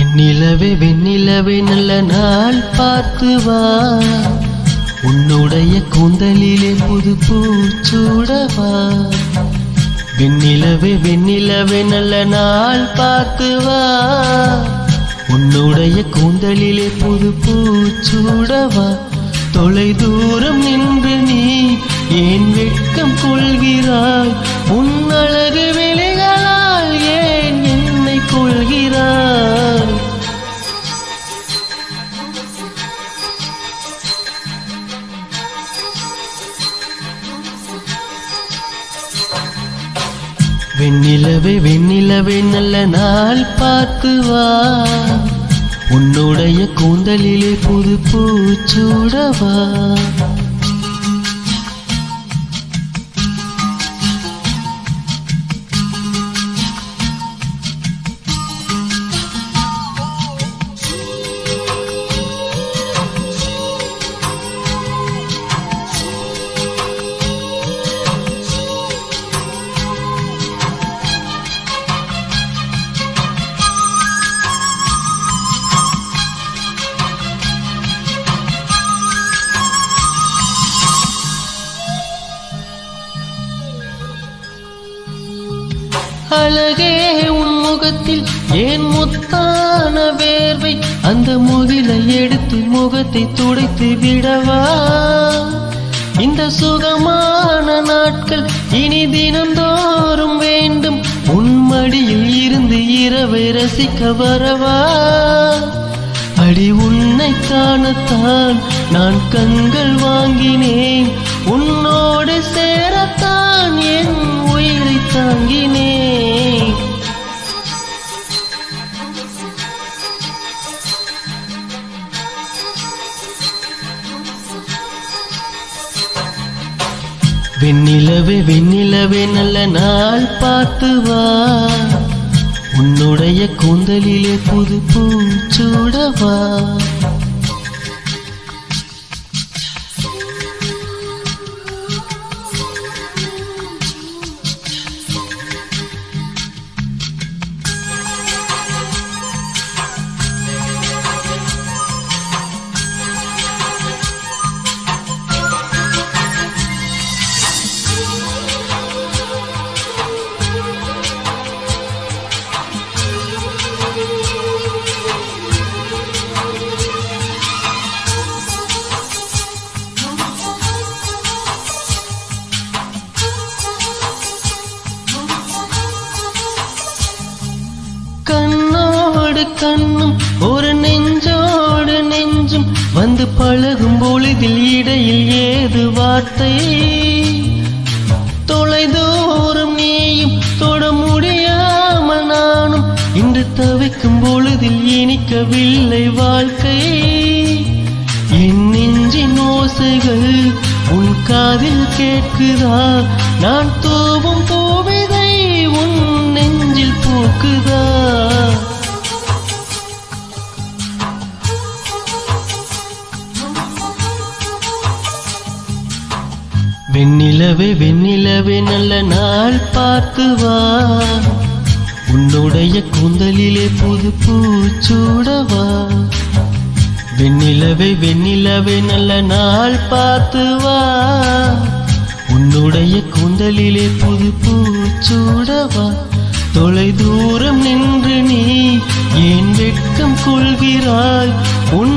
வெண்ணிலவே வெண்ணிலவே நல்ல நாள் பார்த்து வா, உன்னுடைய கூந்தலிலே புது பூச்சூடவா. வெண்ணிலவே வெண்ணிலவே நல்ல நாள் பார்த்து வா, உன்னுடைய கூந்தலிலே புது பூச்சூடவா. தொலை தூரம் நின்று நீ ஏன் வெட்கம் கொள்கிறாய், உன் அழகு விழிகளால் ஏன் என்னை கொள்கிறாய். வெண்ணிலவே வெண்ணிலவே நல்ல நாள் பார்த்து வா, உன்னுடைய கூந்தலிலே புது பூச்சூடவா. அழகே உன் முகத்தில் ஏன் முத்தான வேர்வை, அந்த முகிலை எடுத்து முகத்தை துடைத்து விடவா. இந்த சுகமான நாட்கள் இனி தினந்தோறும் வேண்டும், உன் மடியில் இருந்து இரவை ரசிக்க வரவா. அடி உன்னை காணத்தான் நான் கண்கள் வாங்கினேன், உன்னோடு சேரத்தான் என் உயிரை தாங்கினேன். வெண்ணிலவே வெண்ணிலவே நல்ல நாள் பார்த்து வா, உன்னுடைய கூந்தலிலே புது பூச்சூடவா. கண்ணோடு கண்ணும் ஒரு நெஞ்சோடு நெஞ்சும் வந்து பழகும் பொழுதில் இடையில் ஏது வார்த்தை. தொலை தூரம் நீயும் தொட முடியாமல் நானும் இன்று தவிக்கும் பொழுதில் இனிக்கவில்லை வாழ்க்கை. என் நெஞ்சின் ஓசைகள் உன் காதில் கேட்குதா, நான் தூவும் பூவிதை உன் நெஞ்சில் பூக்குதா. வெண்ணிலவே வெண்ணிலவே நல்ல நாள் பார்த்து வா, உன்னுடைய கூந்தலிலே புது பூச்சூடவா. வெண்ணிலவே வெண்ணிலவே நல்ல நாள் பார்த்து வா, உன்னுடைய கூந்தலிலே புது பூச்சூடவா. தொலை தூரம் நின்று நீ ஏன் வெட்கம் கொள்கிறாய், உன்